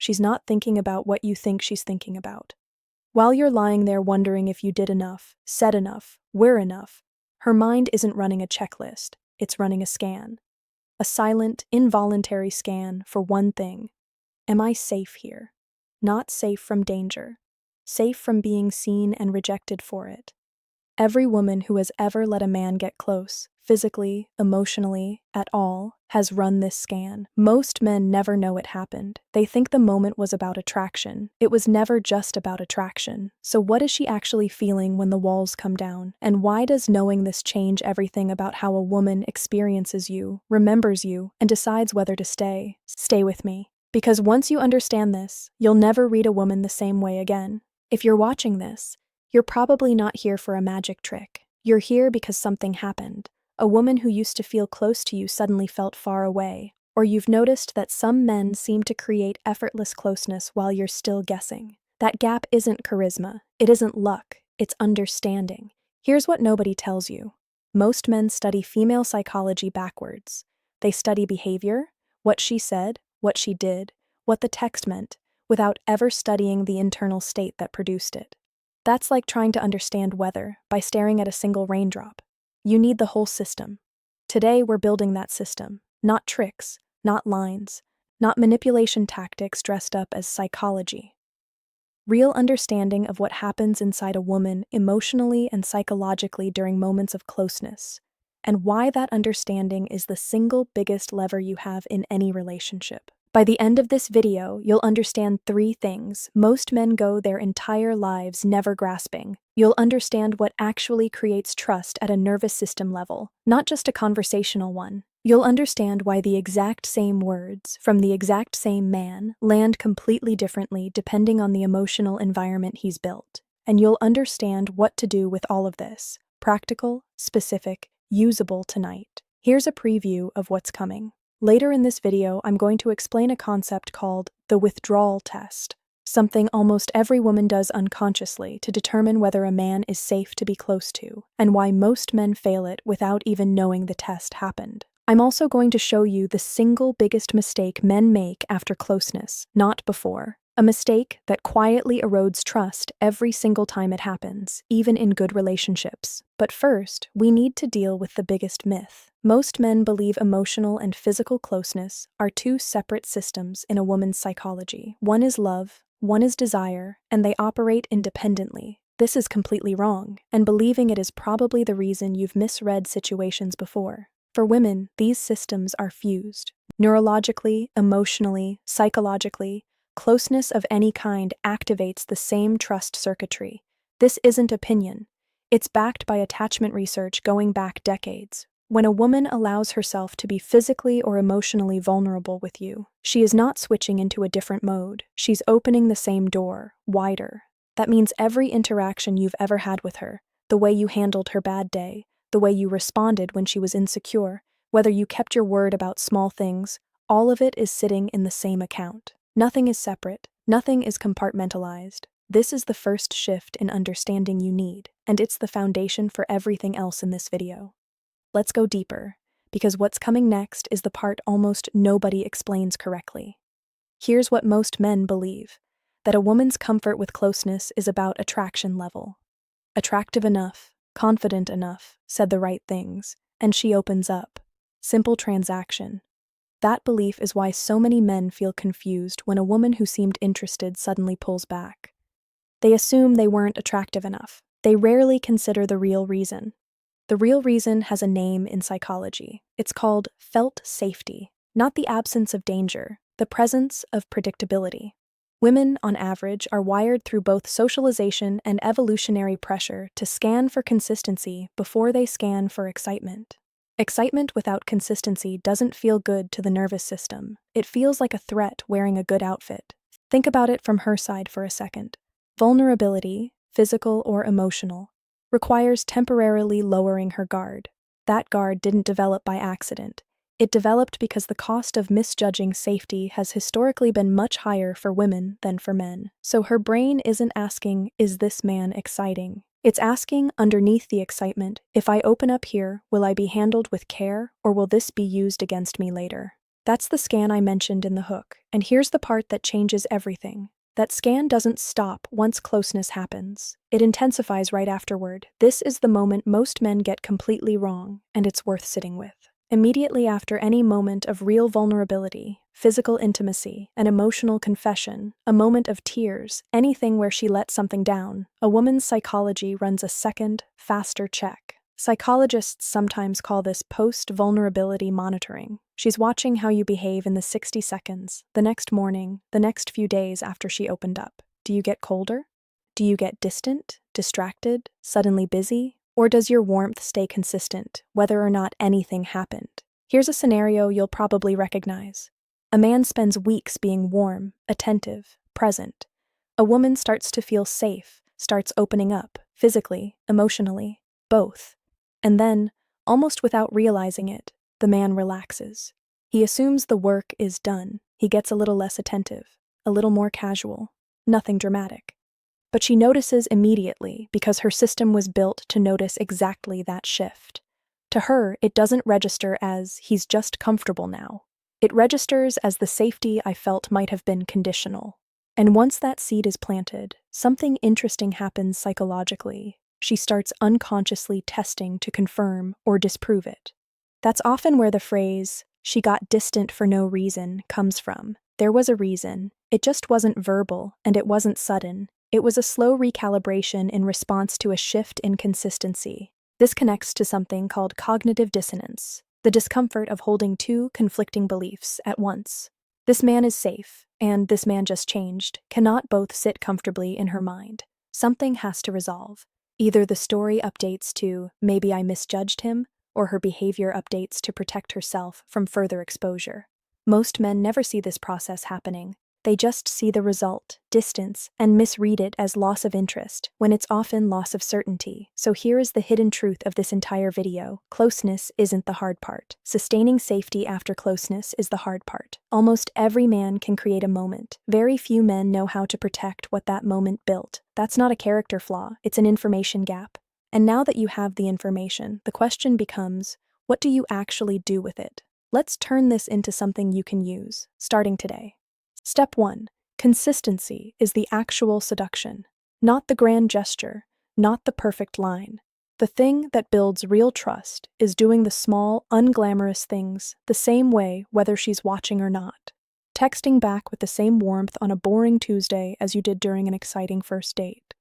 She's not thinking about what you think she's thinking about. While you're lying there wondering if you did enough, said enough, were enough, her mind isn't running a checklist, it's running a scan. A silent, involuntary scan for one thing. Am I safe here? Not safe from danger. Safe from being seen and rejected for it. Every woman who has ever let a man get close, physically, emotionally, at all, has run this scan. Most men never know it happened. They think the moment was about attraction. It was never just about attraction. So what is she actually feeling when the walls come down? And why does knowing this change everything about how a woman experiences you, remembers you, and decides whether to stay? Stay with me. Because once you understand this, you'll never read a woman the same way again. If you're watching this, you're probably not here for a magic trick. You're here because something happened. A woman who used to feel close to you suddenly felt far away. Or you've noticed that some men seem to create effortless closeness while you're still guessing. That gap isn't charisma. It isn't luck. It's understanding. Here's what nobody tells you. Most men study female psychology backwards. They study behavior, what she said, what she did, what the text meant, without ever studying the internal state that produced it. That's like trying to understand weather by staring at a single raindrop. You need the whole system. Today we're building that system, not tricks, not lines, not manipulation tactics dressed up as psychology. Real understanding of what happens inside a woman emotionally and psychologically during moments of closeness, and why that understanding is the single biggest lever you have in any relationship. By the end of this video, you'll understand 3 things most men go their entire lives never grasping. You'll understand what actually creates trust at a nervous system level, not just a conversational one. You'll understand why the exact same words from the exact same man land completely differently depending on the emotional environment he's built. And you'll understand what to do with all of this, practical, specific, usable tonight. Here's a preview of what's coming. Later in this video, I'm going to explain a concept called the withdrawal test, something almost every woman does unconsciously to determine whether a man is safe to be close to, and why most men fail it without even knowing the test happened. I'm also going to show you the single biggest mistake men make after closeness, not before. A mistake that quietly erodes trust every single time it happens, even in good relationships. But first, we need to deal with the biggest myth. Most men believe emotional and physical closeness are 2 separate systems in a woman's psychology. One is love, one is desire, and they operate independently. This is completely wrong, and believing it is probably the reason you've misread situations before. For women, these systems are fused. Neurologically, emotionally, psychologically, closeness of any kind activates the same trust circuitry. This isn't opinion. It's backed by attachment research going back decades. When a woman allows herself to be physically or emotionally vulnerable with you, she is not switching into a different mode. She's opening the same door, wider. That means every interaction you've ever had with her, the way you handled her bad day, the way you responded when she was insecure, whether you kept your word about small things, all of it is sitting in the same account. Nothing is separate. Nothing is compartmentalized. This is the first shift in understanding you need, and it's the foundation for everything else in this video. Let's go deeper, because what's coming next is the part almost nobody explains correctly. Here's what most men believe, that a woman's comfort with closeness is about attraction level. Attractive enough, confident enough, said the right things, and she opens up. Simple transaction. That belief is why so many men feel confused when a woman who seemed interested suddenly pulls back. They assume they weren't attractive enough. They rarely consider the real reason. The real reason has a name in psychology. It's called felt safety, not the absence of danger, the presence of predictability. Women, on average, are wired through both socialization and evolutionary pressure to scan for consistency before they scan for excitement. Excitement without consistency doesn't feel good to the nervous system. It feels like a threat wearing a good outfit. Think about it from her side for a second. Vulnerability, physical or emotional, requires temporarily lowering her guard. That guard didn't develop by accident. It developed because the cost of misjudging safety has historically been much higher for women than for men. So her brain isn't asking, is this man exciting? It's asking, underneath the excitement, if I open up here, will I be handled with care, or will this be used against me later? That's the scan I mentioned in the hook, and here's the part that changes everything. That scan doesn't stop once closeness happens. It intensifies right afterward. This is the moment most men get completely wrong, and it's worth sitting with. Immediately after any moment of real vulnerability, physical intimacy, an emotional confession, a moment of tears, anything where she let something down, a woman's psychology runs a second, faster check. Psychologists sometimes call this post-vulnerability monitoring. She's watching how you behave in the 60 seconds, the next morning, the next few days after she opened up. Do you get colder? Do you get distant, distracted, suddenly busy? Or does your warmth stay consistent, whether or not anything happened? Here's a scenario you'll probably recognize. A man spends weeks being warm, attentive, present. A woman starts to feel safe, starts opening up, physically, emotionally, both. And then, almost without realizing it, the man relaxes. He assumes the work is done. He gets a little less attentive, a little more casual. Nothing dramatic. But she notices immediately because her system was built to notice exactly that shift. To her, it doesn't register as, he's just comfortable now. It registers as the safety I felt might have been conditional. And once that seed is planted, something interesting happens psychologically. She starts unconsciously testing to confirm or disprove it. That's often where the phrase, "she got distant for no reason," comes from. There was a reason. It just wasn't verbal, and it wasn't sudden. It was a slow recalibration in response to a shift in consistency. This connects to something called cognitive dissonance, the discomfort of holding two conflicting beliefs at once. This man is safe, and this man just changed, cannot both sit comfortably in her mind. Something has to resolve. Either the story updates to, maybe I misjudged him, or her behavior updates to protect herself from further exposure. Most men never see this process happening. They just see the result, distance, and misread it as loss of interest, when it's often loss of certainty. So here is the hidden truth of this entire video. Closeness isn't the hard part. Sustaining safety after closeness is the hard part. Almost every man can create a moment. Very few men know how to protect what that moment built. That's not a character flaw, it's an information gap. And now that you have the information, the question becomes, what do you actually do with it? Let's turn this into something you can use, starting today. Step 1. Consistency is the actual seduction. Not the grand gesture, not the perfect line. The thing that builds real trust is doing the small, unglamorous things the same way whether she's watching or not. Texting back with the same warmth on a boring Tuesday as you did during an exciting first date.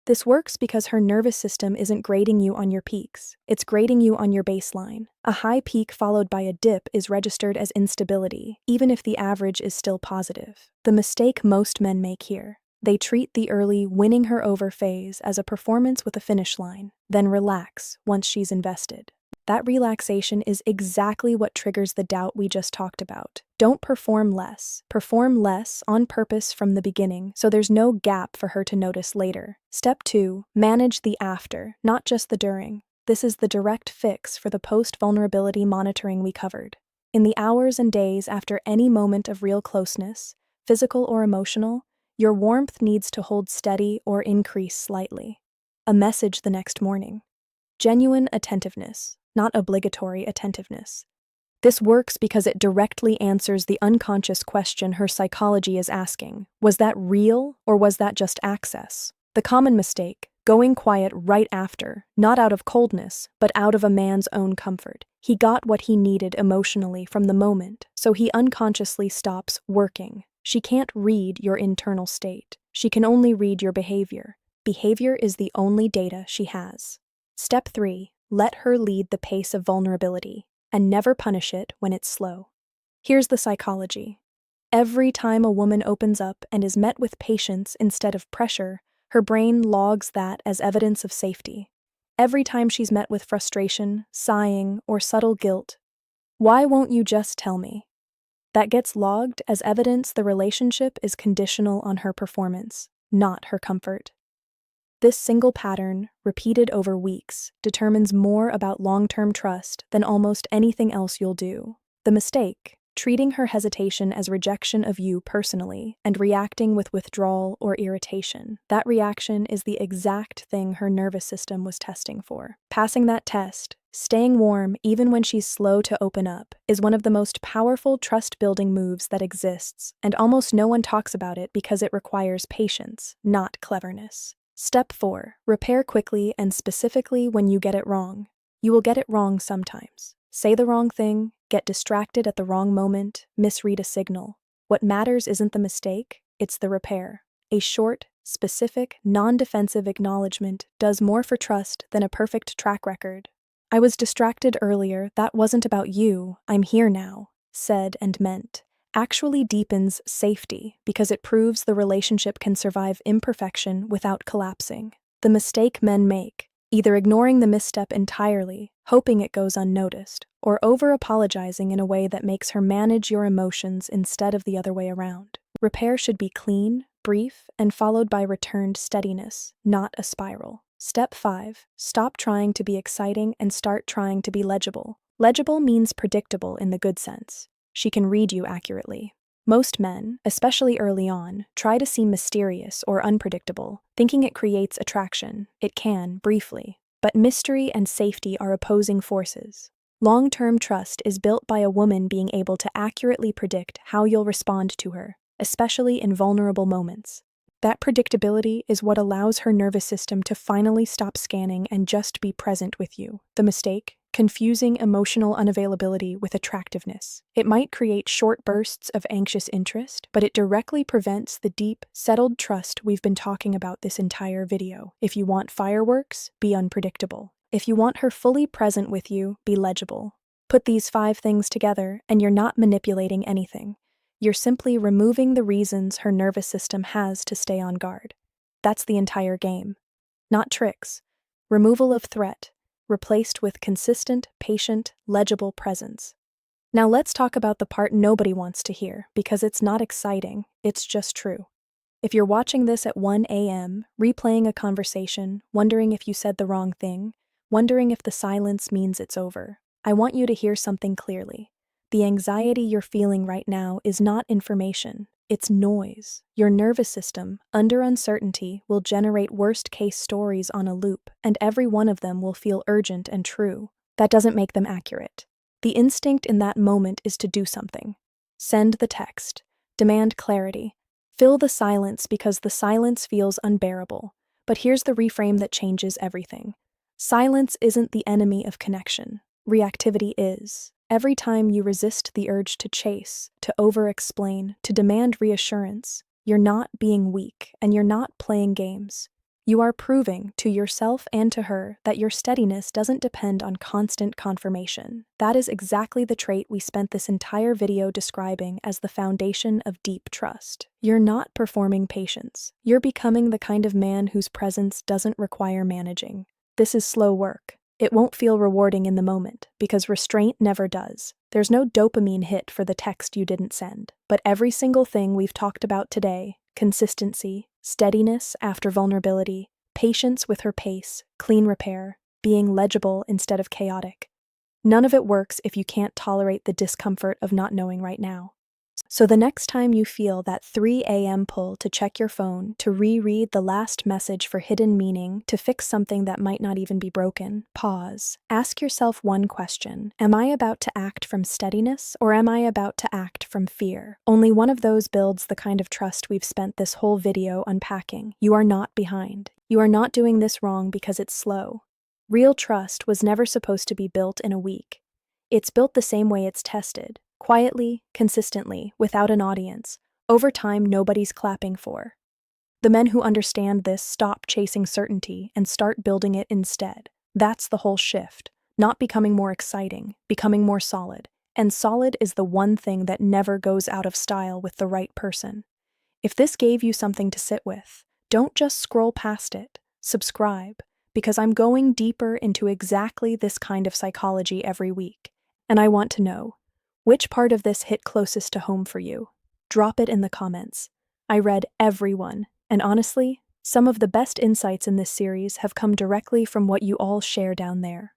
This works because her nervous system isn't grading you on your peaks, it's grading you on your baseline. A high peak followed by a dip is registered as instability, even if the average is still positive. The mistake most men make here. They treat the early winning her over phase as a performance with a finish line, then relax once she's invested. That relaxation is exactly what triggers the doubt we just talked about. Don't perform less. Perform less on purpose from the beginning, so there's no gap for her to notice later. Step 2. Manage the after, not just the during. This is the direct fix for the post-vulnerability monitoring we covered. In the hours and days after any moment of real closeness, physical or emotional, your warmth needs to hold steady or increase slightly. A message the next morning. Genuine attentiveness, not obligatory attentiveness. This works because it directly answers the unconscious question her psychology is asking. Was that real, or was that just access? The common mistake, going quiet right after, not out of coldness, but out of a man's own comfort. He got what he needed emotionally from the moment, so he unconsciously stops working. She can't read your internal state. She can only read your behavior. Behavior is the only data she has. Step 3. Let her lead the pace of vulnerability, and never punish it when it's slow. Here's the psychology. Every time a woman opens up and is met with patience instead of pressure, her brain logs that as evidence of safety. Every time she's met with frustration, sighing, or subtle guilt, "Why won't you just tell me?" That gets logged as evidence the relationship is conditional on her performance, not her comfort. This single pattern, repeated over weeks, determines more about long-term trust than almost anything else you'll do. The mistake, treating her hesitation as rejection of you personally and reacting with withdrawal or irritation. That reaction is the exact thing her nervous system was testing for. Passing that test, Staying warm, even when she's slow to open up, is one of the most powerful trust-building moves that exists, and almost no one talks about it because it requires patience, not cleverness. Step 4. Repair quickly and specifically when you get it wrong. You will get it wrong sometimes. Say the wrong thing, get distracted at the wrong moment, misread a signal. What matters isn't the mistake, it's the repair. A short, specific, non-defensive acknowledgement does more for trust than a perfect track record. "I was distracted earlier, that wasn't about you, I'm here now," said and meant, actually deepens safety because it proves the relationship can survive imperfection without collapsing. The mistake men make, either ignoring the misstep entirely, hoping it goes unnoticed, or over-apologizing in a way that makes her manage your emotions instead of the other way around. Repair should be clean, brief, and followed by returned steadiness, not a spiral. Step 5. Stop trying to be exciting and start trying to be legible. Legible means predictable in the good sense. She can read you accurately. Most men, especially early on, try to seem mysterious or unpredictable, thinking it creates attraction. It can, briefly. But mystery and safety are opposing forces. Long-term trust is built by a woman being able to accurately predict how you'll respond to her, especially in vulnerable moments. That predictability is what allows her nervous system to finally stop scanning and just be present with you. The mistake? Confusing emotional unavailability with attractiveness. It might create short bursts of anxious interest, but it directly prevents the deep, settled trust we've been talking about this entire video. If you want fireworks, be unpredictable. If you want her fully present with you, be legible. Put these 5 things together, and you're not manipulating anything. You're simply removing the reasons her nervous system has to stay on guard. That's the entire game. Not tricks. Removal of threat, replaced with consistent, patient, legible presence. Now let's talk about the part nobody wants to hear, because it's not exciting, it's just true. If you're watching this at 1 a.m., replaying a conversation, wondering if you said the wrong thing, wondering if the silence means it's over, I want you to hear something clearly. The anxiety you're feeling right now is not information, it's noise. Your nervous system, under uncertainty, will generate worst-case stories on a loop, and every one of them will feel urgent and true. That doesn't make them accurate. The instinct in that moment is to do something. Send the text. Demand clarity. Fill the silence because the silence feels unbearable. But here's the reframe that changes everything. Silence isn't the enemy of connection. Reactivity is. Every time you resist the urge to chase, to over-explain, to demand reassurance, you're not being weak and you're not playing games. You are proving to yourself and to her that your steadiness doesn't depend on constant confirmation. That is exactly the trait we spent this entire video describing as the foundation of deep trust. You're not performing patience. You're becoming the kind of man whose presence doesn't require managing. This is slow work. It won't feel rewarding in the moment, because restraint never does. There's no dopamine hit for the text you didn't send. But every single thing we've talked about today, consistency, steadiness after vulnerability, patience with her pace, clean repair, being legible instead of chaotic. None of it works if you can't tolerate the discomfort of not knowing right now. So the next time you feel that 3 a.m. pull to check your phone, to reread the last message for hidden meaning, to fix something that might not even be broken, pause. Ask yourself one question. Am I about to act from steadiness, or am I about to act from fear? Only one of those builds the kind of trust we've spent this whole video unpacking. You are not behind. You are not doing this wrong because it's slow. Real trust was never supposed to be built in a week. It's built the same way it's tested. Quietly, consistently, without an audience, over time nobody's clapping for. The men who understand this stop chasing certainty and start building it instead. That's the whole shift. Not becoming more exciting, becoming more solid. And solid is the one thing that never goes out of style with the right person. If this gave you something to sit with, don't just scroll past it. Subscribe, because I'm going deeper into exactly this kind of psychology every week. And I want to know, which part of this hit closest to home for you? Drop it in the comments. I read every one, and honestly, some of the best insights in this series have come directly from what you all share down there.